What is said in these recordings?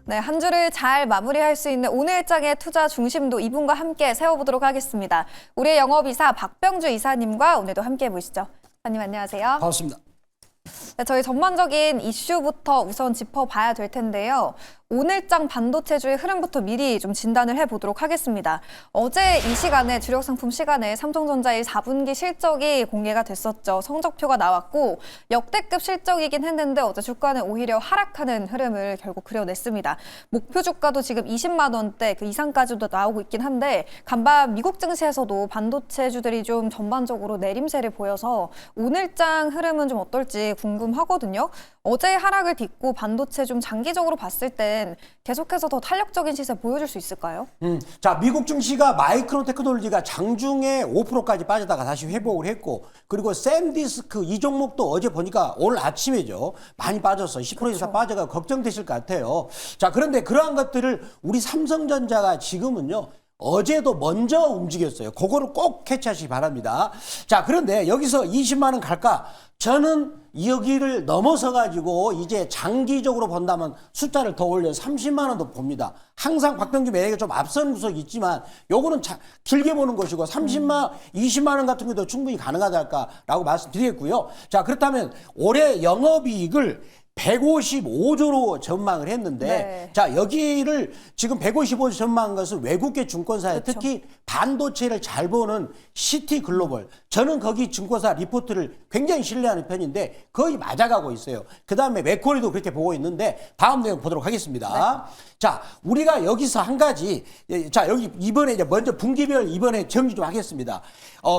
네, 한 주를 잘 마무리할 수 있는 오늘 일정의 투자 중심도 이분과 함께 세워보도록 하겠습니다. 우리의 영업이사 박병주 이사님과 오늘도 함께 보시죠. 이사님 안녕하세요. 반갑습니다. 네, 저희 전반적인 이슈부터 우선 짚어봐야 될 텐데요. 오늘장 반도체주의 흐름부터 미리 좀 진단을 해보도록 하겠습니다. 어제 이 시간에 주력 상품 시간에 삼성전자의 4분기 실적이 공개가 됐었죠. 성적표가 나왔고 역대급 실적이긴 했는데 어제 주가는 오히려 하락하는 흐름을 결국 그려냈습니다. 목표 주가도 지금 20만 원대 그 이상까지도 나오고 있긴 한데 간밤 미국 증시에서도 반도체주들이 좀 전반적으로 내림세를 보여서 오늘장 흐름은 좀 어떨지 궁금하거든요. 어제의 하락을 딛고 반도체 좀 장기적으로 봤을 땐 계속해서 더 탄력적인 시세 보여줄 수 있을까요? 자, 미국 증시가 마이크론 테크놀로지가 장중에 5%까지 빠졌다가 다시 회복을 했고, 그리고 샌디스크 이 종목도 어제 보니까 오늘 아침에죠. 많이 빠졌어. 10% 이상 빠져가 걱정되실 것 같아요. 자, 그런데 그러한 것들을 우리 삼성전자가 지금은요. 어제도 먼저 움직였어요. 그거를 꼭 캐치하시기 바랍니다. 자, 그런데 여기서 20만 원 갈까? 저는 여기를 넘어서 가지고 이제 장기적으로 본다면 숫자를 더 올려 30만 원도 봅니다. 항상 박병주 매력이 좀 앞선 구석이 있지만 요거는 길게 보는 것이고 20만 원 같은 것도 충분히 가능하다라고 말씀드리겠고요. 자, 그렇다면 올해 영업이익을 155조로 전망을 했는데 네. 자, 여기를 지금 155조 전망한 것은 외국계 증권사에 그렇죠. 특히 반도체를 잘 보는 시티글로벌, 저는 거기 증권사 리포트를 굉장히 신뢰하는 편인데 거의 맞아가고 있어요. 그 다음에 맥쿼리도 그렇게 보고 있는데 다음 내용 보도록 하겠습니다. 네. 자, 우리가 여기서 한 가지, 자, 여기 이번에 이제 먼저 분기별 이번에 정리 좀 하겠습니다.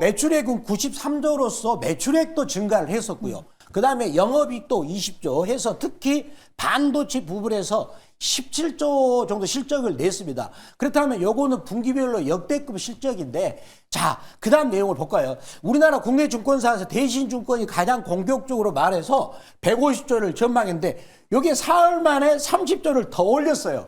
매출액은 93조로서 매출액도 증가를 했었고요. 그 다음에 영업이익도 20조 해서 특히 반도체 부분에서 17조 정도 실적을 냈습니다. 그렇다면 요거는 분기별로 역대급 실적인데, 자, 그 다음 내용을 볼까요? 우리나라 국내 증권사에서 대신증권이 가장 공격적으로 말해서 150조를 전망했는데 요게 사흘 만에 30조를 더 올렸어요.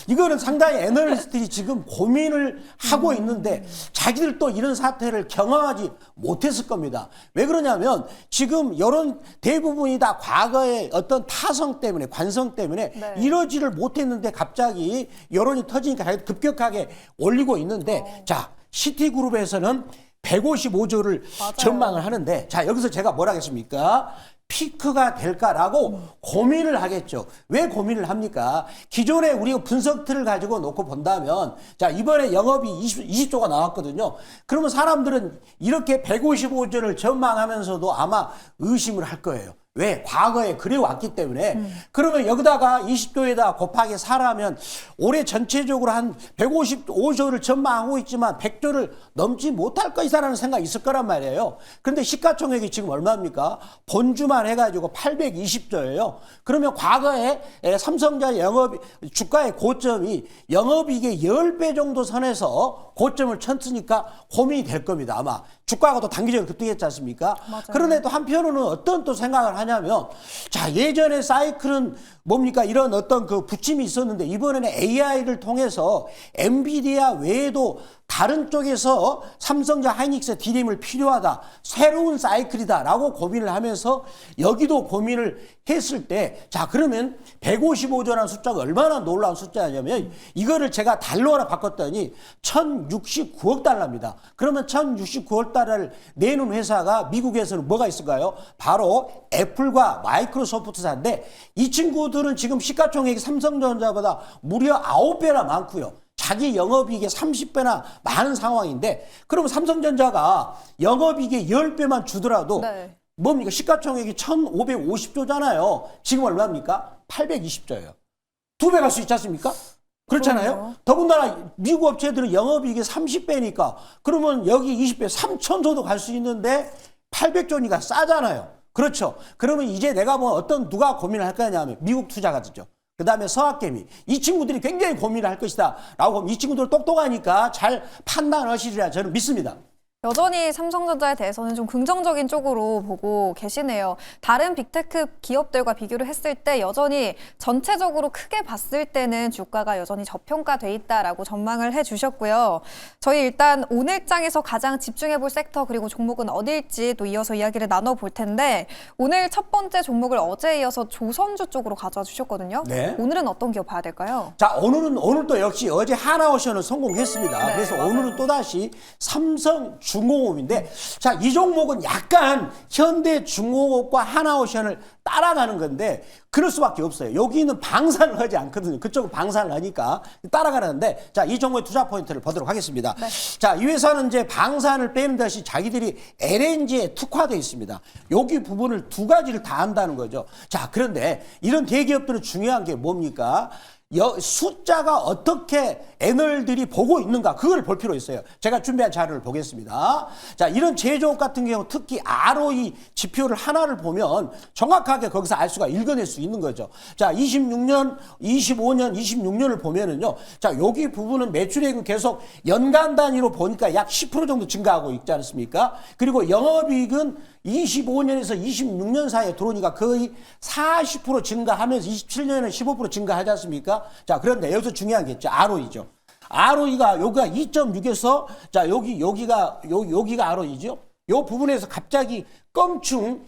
이거는 상당히 애널리스트들이 지금 고민을 하고 있는데 자기들 또 이런 사태를 경험하지 못했을 겁니다. 왜 그러냐면 지금 이런 대부분이 다 과거의 어떤 타성 때문에 관성 때문에 네. 이러지를 못했는데 갑자기 여론이 터지니까 급격하게 올리고 있는데 자, 시티그룹에서는 155조를 맞아요. 전망을 하는데 자, 여기서 제가 뭐라 하겠습니까? 피크가 될까라고 고민을 하겠죠. 왜 고민을 합니까? 기존에 우리가 분석 틀을 가지고 놓고 본다면 자, 이번에 영업이 20조가 나왔거든요. 그러면 사람들은 이렇게 155조를 전망하면서도 아마 의심을 할 거예요. 왜? 과거에 그래왔기 때문에. 그러면 여기다가 20조에다 곱하기 4라면 올해 전체적으로 한 155조를 전망하고 있지만 100조를 넘지 못할 것이라는 생각이 있을 거란 말이에요. 그런데 시가총액이 지금 얼마입니까? 본주만 해가지고 820조예요. 그러면 과거에 삼성전자 주가의 고점이 영업이익의 10배 정도 선에서 고점을 쳤으니까 고민이 될 겁니다. 아마. 주가가 또 단기적으로 급등했지 않습니까? 맞아요. 그런데 또 한편으로는 어떤 또 생각을 하냐면 자, 예전에 사이클은 뭡니까? 이런 어떤 그 부침이 있었는데 이번에는 AI를 통해서 엔비디아 외에도 다른 쪽에서 삼성전자 하이닉스 디램을 필요하다. 새로운 사이클이다라고 고민을 하면서 여기도 고민을 했을 때 자, 그러면 155조라는 숫자가 얼마나 놀라운 숫자냐면 이거를 제가 달러로 바꿨더니 1069억 달러입니다. 그러면 1069억 달러를 내는 회사가 미국에서는 뭐가 있을까요? 바로 애플과 마이크로소프트사인데 이 친구들은 지금 시가총액이 삼성전자보다 무려 9배나 많고요. 자기 영업이익의 30배나 많은 상황인데 그러면 삼성전자가 영업이익의 10배만 주더라도 네. 뭡니까? 시가총액이 1550조잖아요. 지금 얼마입니까? 820조예요. 2배 갈 수 있지 않습니까? 그렇잖아요. 그럼요. 더군다나 미국 업체들은 영업이익이 30배니까 그러면 여기 20배 3천조도 갈 수 있는데 800조니까 싸잖아요. 그렇죠. 그러면 이제 내가 뭐 누가 고민을 할 거냐면 미국 투자가들죠. 그 다음에 서학개미. 이 친구들이 굉장히 고민을 할 것이다. 라고 하면 이 친구들 똑똑하니까 잘 판단하시리라 저는 믿습니다. 여전히 삼성전자에 대해서는 좀 긍정적인 쪽으로 보고 계시네요. 다른 빅테크 기업들과 비교를 했을 때 여전히 전체적으로 크게 봤을 때는 주가가 여전히 저평가돼 있다라고 전망을 해주셨고요. 저희 일단 오늘장에서 가장 집중해볼 섹터 그리고 종목은 어딜지 또 이어서 이야기를 나눠볼 텐데 오늘 첫 번째 종목을 어제에 이어서 조선주 쪽으로 가져와 주셨거든요. 네. 오늘은 어떤 기업 봐야 될까요? 자, 오늘도 역시 어제 하나오션은 성공했습니다. 네, 그래서 맞아요. 오늘은 또다시 삼성중공업인데, 자, 이 종목은 약간 현대중공업과 하나오션을 따라가는 건데, 그럴 수밖에 없어요. 여기는 방산을 하지 않거든요. 그쪽은 방산을 하니까 따라가는데, 자, 이 종목의 투자 포인트를 보도록 하겠습니다. 네. 자, 이 회사는 이제 방산을 빼는 듯이 자기들이 LNG에 특화되어 있습니다. 여기 부분을 두 가지를 다 한다는 거죠. 자, 그런데 이런 대기업들은 중요한 게 뭡니까? 숫자가 어떻게 애널들이 보고 있는가 그걸 볼 필요 있어요. 제가 준비한 자료를 보겠습니다. 자, 이런 제조업 같은 경우 특히 ROE 지표를 하나를 보면 정확하게 거기서 알 수가 읽어낼 수 있는 거죠. 자, 26년, 25년, 26년을 보면은요. 자, 여기 부분은 매출액은 계속 연간 단위로 보니까 약 10% 정도 증가하고 있지 않습니까? 그리고 영업이익은 25년에서 26년 사이에 들어오니까 거의 40% 증가하면서 27년에 15% 증가하지 않습니까? 자, 그런데 여기서 중요한 게 있죠. ROE죠. ROE가 여기가 2.6에서 자, 여기가 ROE죠. 요 부분에서 갑자기 껑충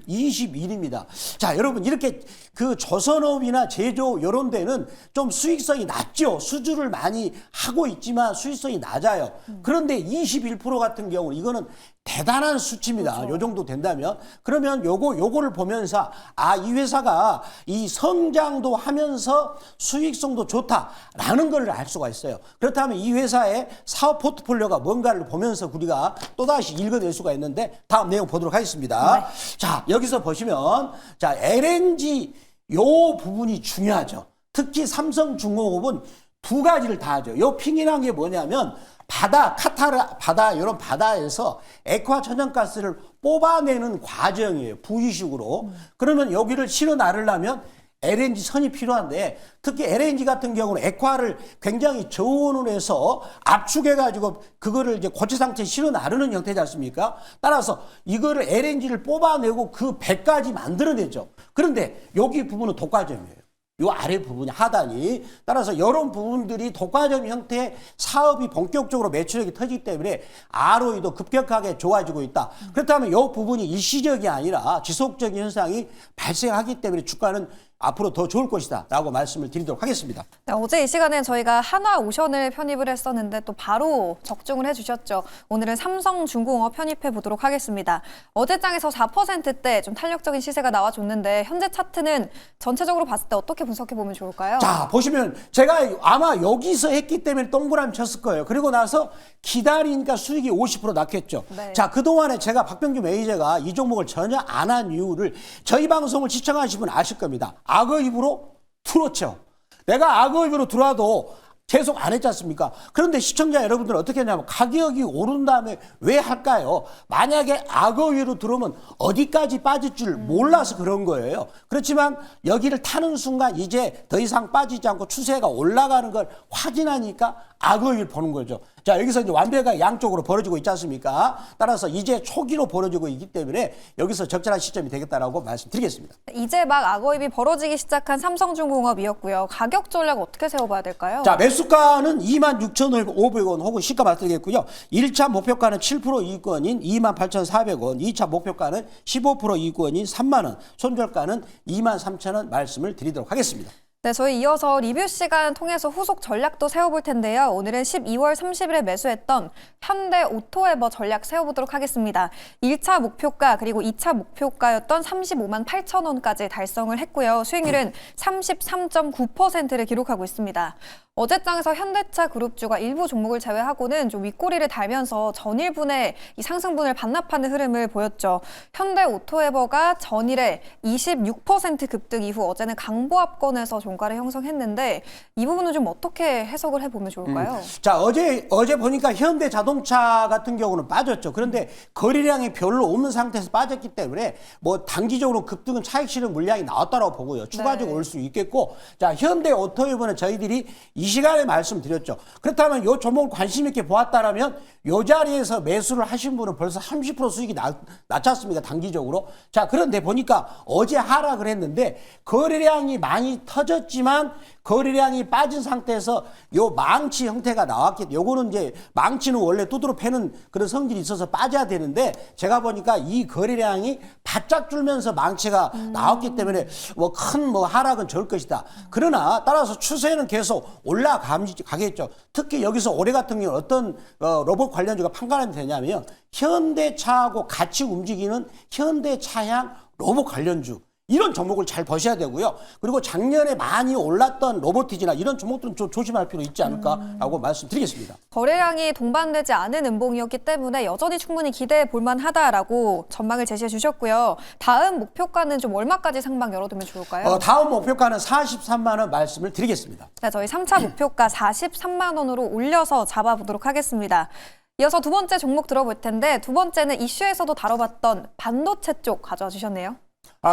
21입니다. 자, 여러분 이렇게 그 조선업이나 제조 이런 데는 좀 수익성이 낮죠. 수주를 많이 하고 있지만 수익성이 낮아요. 그런데 21% 같은 경우 이거는 대단한 수치입니다. 그렇죠. 요 정도 된다면 그러면 요거를 보면서 아, 이 회사가 이 성장도 하면서 수익성도 좋다라는 걸 알 수가 있어요. 그렇다면 이 회사의 사업 포트폴리오가 뭔가를 보면서 우리가 또다시 읽어낼 수가 있는데 다음 내용 보도록 하겠습니다. 네. 자, 여기서 보시면 자, LNG 요 부분이 중요하죠. 특히 삼성중공업은 두 가지를 다 하죠. 요 핑이란 게 뭐냐면 카타르 바다 이런 바다에서 액화 천연가스를 뽑아내는 과정이에요. 부위식으로. 그러면 여기를 실어 나르려면 LNG 선이 필요한데 특히 LNG 같은 경우는 액화를 굉장히 저온을 해서 압축해가지고 그거를 이제 고체 상태에 실어 나르는 형태지 않습니까? 따라서 이거를 LNG를 뽑아내고 그 배까지 만들어내죠. 그런데 여기 부분은 독과점이에요. 요 아래 부분이 하단이 따라서 이런 부분들이 독과점 형태의 사업이 본격적으로 매출액이 터지기 때문에 ROE도 급격하게 좋아지고 있다. 그렇다면 이 부분이 일시적이 아니라 지속적인 현상이 발생하기 때문에 주가는 앞으로 더 좋을 것이다 라고 말씀을 드리도록 하겠습니다. 네, 어제 이 시간에 저희가 하나오션을 편입을 했었는데 또 바로 적중을 해주셨죠. 오늘은 삼성중공업 편입해 보도록 하겠습니다. 어제장에서 4%대 좀 탄력적인 시세가 나와줬는데 현재 차트는 전체적으로 봤을 때 어떻게 분석해 보면 좋을까요? 자, 보시면 제가 아마 여기서 했기 때문에 동그라미 쳤을 거예요. 그리고 나서 기다리니까 수익이 50% 났겠죠. 네. 자, 그동안에 제가 박병규 매니저가 이 종목을 전혀 안 한 이유를 저희 방송을 시청하시면 아실 겁니다. 악어 입으로 들어왔죠. 내가 악어 입으로 들어와도 계속 안 했지 않습니까? 그런데 시청자 여러분들은 어떻게 했냐면 가격이 오른 다음에 왜 할까요? 만약에 악어 위로 들어오면 어디까지 빠질 줄 몰라서 그런 거예요. 그렇지만 여기를 타는 순간 이제 더 이상 빠지지 않고 추세가 올라가는 걸 확인하니까 악어 위를 보는 거죠. 자, 여기서 이제 완배가 양쪽으로 벌어지고 있지 않습니까? 따라서 이제 초기로 벌어지고 있기 때문에 여기서 적절한 시점이 되겠다라고 말씀드리겠습니다. 이제 막 악어입이 벌어지기 시작한 삼성중공업이었고요. 가격 전략 어떻게 세워봐야 될까요? 자, 매수가는 26,500원 혹은 시가 말씀드리겠고요. 1차 목표가는 7% 이익권인 28,400원, 2차 목표가는 15% 이익권인 3만 원, 손절가는 23,000원 말씀을 드리도록 하겠습니다. 네, 저희 이어서 리뷰 시간 통해서 후속 전략도 세워볼 텐데요. 오늘은 12월 30일에 매수했던 현대 오토에버 전략 세워보도록 하겠습니다. 1차 목표가 그리고 2차 목표가였던 35만 8천 원까지 달성을 했고요. 수익률은 33.9%를 기록하고 있습니다. 어제장에서 현대차 그룹주가 일부 종목을 제외하고는 좀 윗꼬리를 달면서 전일분의 이 상승분을 반납하는 흐름을 보였죠. 현대 오토에버가 전일에 26% 급등 이후 어제는 강보합권에서 좀 종가를 형성했는데 이 부분은 좀 어떻게 해석을 해보면 좋을까요? 자, 어제 보니까 현대 자동차 같은 경우는 빠졌죠. 그런데 거래량이 별로 없는 상태에서 빠졌기 때문에 뭐 단기적으로 급등은 차익 실현 물량이 나왔다고 보고요. 추가적으로 올 수 있겠고, 자, 현대 오토이버는 저희들이 이 시간에 말씀드렸죠. 그렇다면 요 종목을 관심 있게 보았다라면 요 자리에서 매수를 하신 분은 벌써 30% 수익이 났지 않습니까? 단기적으로. 자, 그런데 보니까 어제 하락을 했는데 거래량이 많이 터졌지만 거래량이 빠진 상태에서 요 망치 형태가 나왔기 때문에 요거는 이제 망치는 원래 두드러 패는 그런 성질이 있어서 빠져야 되는데 제가 보니까 이 거래량이 바짝 줄면서 망치가 나왔기 때문에 뭐 큰 뭐 하락은 절 것이다. 그러나 따라서 추세는 계속 올라가겠죠. 특히 여기서 올해 같은 경우는 어떤 로봇 관련주가 판단이 되냐면 현대차하고 같이 움직이는 현대차향 로봇 관련주. 이런 종목을 잘 보셔야 되고요. 그리고 작년에 많이 올랐던 로보티지나 이런 종목들은 좀 조심할 필요 있지 않을까라고 말씀드리겠습니다. 거래량이 동반되지 않은 음봉이었기 때문에 여전히 충분히 기대해 볼 만하다라고 전망을 제시해 주셨고요. 다음 목표가는 좀 얼마까지 상방 열어두면 좋을까요? 다음 목표가는 43만 원 말씀을 드리겠습니다. 네, 저희 3차 목표가 43만 원으로 올려서 잡아보도록 하겠습니다. 이어서 두 번째 종목 들어볼 텐데 두 번째는 이슈에서도 다뤄봤던 반도체 쪽 가져와 주셨네요.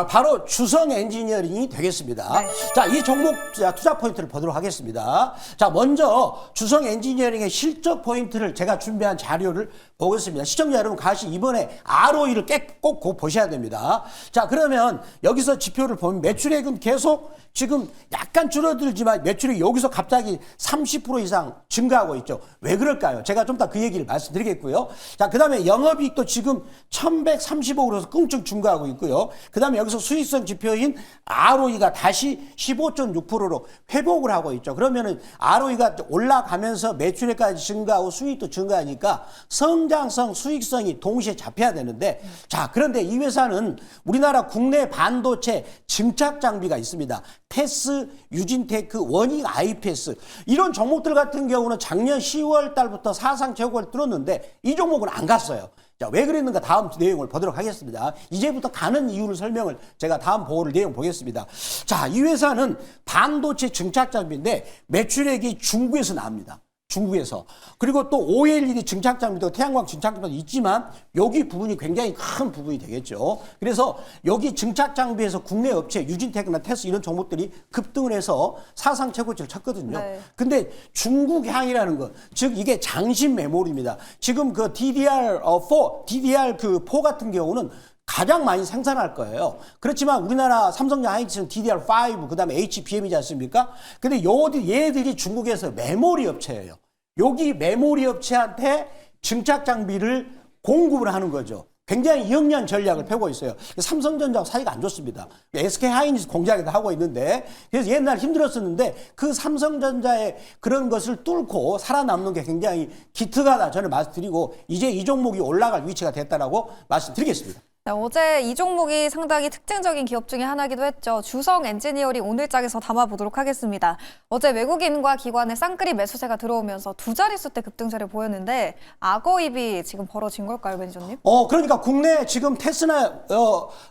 바로 주성 엔지니어링이 되겠습니다. 네. 자, 이 종목 투자 포인트를 보도록 하겠습니다. 자, 먼저 주성 엔지니어링의 실적 포인트를 제가 준비한 자료를 보겠습니다. 시청자 여러분 같이 이번에 ROE를 꼭 보셔야 됩니다. 자, 그러면 여기서 지표를 보면 매출액은 계속 지금 약간 줄어들지만 매출이 여기서 갑자기 30% 이상 증가하고 있죠. 왜 그럴까요? 제가 좀 더 그 얘기를 말씀드리겠고요. 자, 그 다음에 영업이익도 지금 1130억으로서 끙충 증가하고 있고요. 그 다음에 여기서 수익성 지표인 ROE가 다시 15.6%로 회복을 하고 있죠. 그러면은 ROE가 올라가면서 매출액까지 증가하고 수익도 증가하니까 성장성, 수익성이 동시에 잡혀야 되는데 자, 그런데 이 회사는 우리나라 국내 반도체 증착 장비가 있습니다. 테스, 유진테크, 원익 IPS 이런 종목들 같은 경우는 작년 10월 달부터 사상 최고를 뚫었는데 이 종목은 안 갔어요. 자, 왜 그랬는가 다음 내용을 보도록 하겠습니다. 이제부터 가는 이유를 설명을 제가 다음 보고를 내용 보겠습니다. 자, 이 회사는 반도체 증착 장비인데 매출액이 중국에서 나옵니다. 중국에서. 그리고 또 OLED 증착 장비도 태양광 증착 장비도 있지만 여기 부분이 굉장히 큰 부분이 되겠죠. 그래서 여기 증착 장비에서 국내 업체 유진테크나 테스 이런 종목들이 급등을 해서 사상 최고치를 쳤거든요. 네. 근데 중국향이라는 것, 즉 이게 장신 메모리입니다. 지금 그 DDR4 같은 경우는 가장 많이 생산할 거예요. 그렇지만 우리나라 삼성전 하이닉스는 DDR5, 그 다음에 HBM이지 않습니까? 근데 얘들이 중국에서 메모리 업체예요. 여기 메모리 업체한테 증착 장비를 공급을 하는 거죠. 굉장히 영리한 전략을 펴고 있어요. 삼성전자하고 사이가 안 좋습니다. SK 하이닉스 공장에도 하고 있는데, 그래서 옛날 힘들었었는데 그 삼성전자의 그런 것을 뚫고 살아남는 게 굉장히 기특하다 저는 말씀드리고 이제 이 종목이 올라갈 위치가 됐다라고 말씀드리겠습니다. 네, 어제 이 종목이 상당히 특징적인 기업 중에 하나이기도 했죠. 주성 엔지니어링 오늘장에서 담아보도록 하겠습니다. 어제 외국인과 기관의 쌍끌이 매수세가 들어오면서 두 자릿수 대 급등세를 보였는데 악어입이 지금 벌어진 걸까요, 매니저님? 그러니까 국내 지금 테스나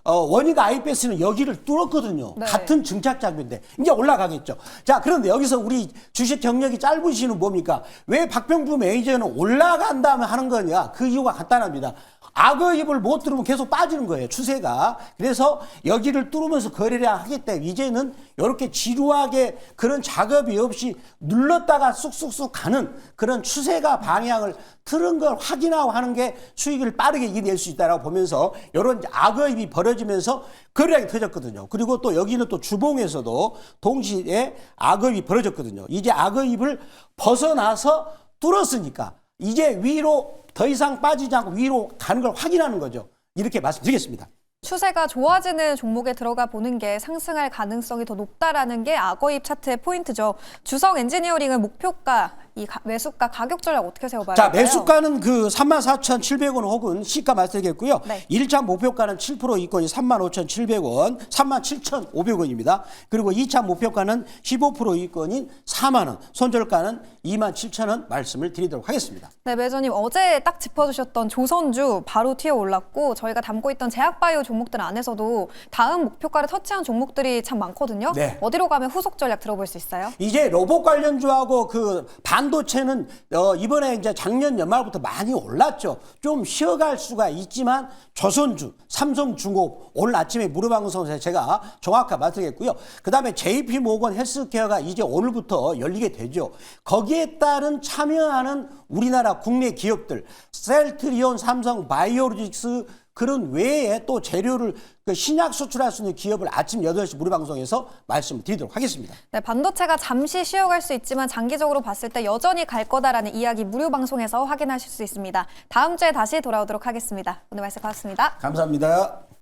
원익 IPS는 여기를 뚫었거든요. 네. 같은 증착 장비인데 이제 올라가겠죠. 자, 그런데 여기서 우리 주식 경력이 짧으시는 뭡니까? 왜 박병부 매니저는 올라간다면 하는 거냐? 그 이유가 간단합니다. 악어입을 못 뚫으면 계속 빠지는 거예요, 추세가. 그래서 여기를 뚫으면서 거래량 하기 때문에 이제는 이렇게 지루하게 그런 작업이 없이 눌렀다가 쑥쑥쑥 가는 그런 추세가 방향을 틀은 걸 확인하고 하는 게 수익을 빠르게 이겨낼 수 있다고 보면서 이런 악어입이 벌어지면서 거래량이 터졌거든요. 그리고 또 여기는 또 주봉에서도 동시에 악어입이 벌어졌거든요. 이제 악어입을 벗어나서 뚫었으니까 이제 위로 더 이상 빠지지 않고 위로 가는 걸 확인하는 거죠. 이렇게 말씀드리겠습니다. 추세가 좋아지는 종목에 들어가 보는 게 상승할 가능성이 더 높다라는 게 악어입 차트의 포인트죠. 주성 엔지니어링은 목표가 매수가 가격 전략 어떻게 세워봐야 자, 할까요? 매수가는 그 34,700원 혹은 시가 말씀드리겠고요. 네. 1차 목표가는 7% 이권이 35,700원, 37,500원입니다. 그리고 2차 목표가는 15% 이권인 4만 원, 손절가는 27,000원 말씀을 드리도록 하겠습니다. 네, 매저님 어제 딱 짚어주셨던 조선주 바로 튀어 올랐고 저희가 담고 있던 제약바이오 종목들 안에서도 다음 목표가를 터치한 종목들이 참 많거든요. 네. 어디로 가면 후속 전략 들어볼 수 있어요? 이제 로봇 관련주하고 그 반도체는 이번에 이제 작년 연말부터 많이 올랐죠. 좀 쉬어갈 수가 있지만 조선주, 삼성중공업 오늘 아침에 무료방송에서 제가 정확하게 말씀드렸고요. 그다음에 JP모건 헬스케어가 이제 오늘부터 열리게 되죠. 거기에 따른 참여하는 우리나라 국내 기업들, 셀트리온, 삼성, 바이오로직스 그런 외에 또 재료를 그 신약 수출할 수 있는 기업을 아침 8시 무료방송에서 말씀드리도록 하겠습니다. 네, 반도체가 잠시 쉬어갈 수 있지만 장기적으로 봤을 때 여전히 갈 거다라는 이야기 무료 방송에서 확인하실 수 있습니다. 다음 주에 다시 돌아오도록 하겠습니다. 오늘 말씀 고맙습니다. 감사합니다.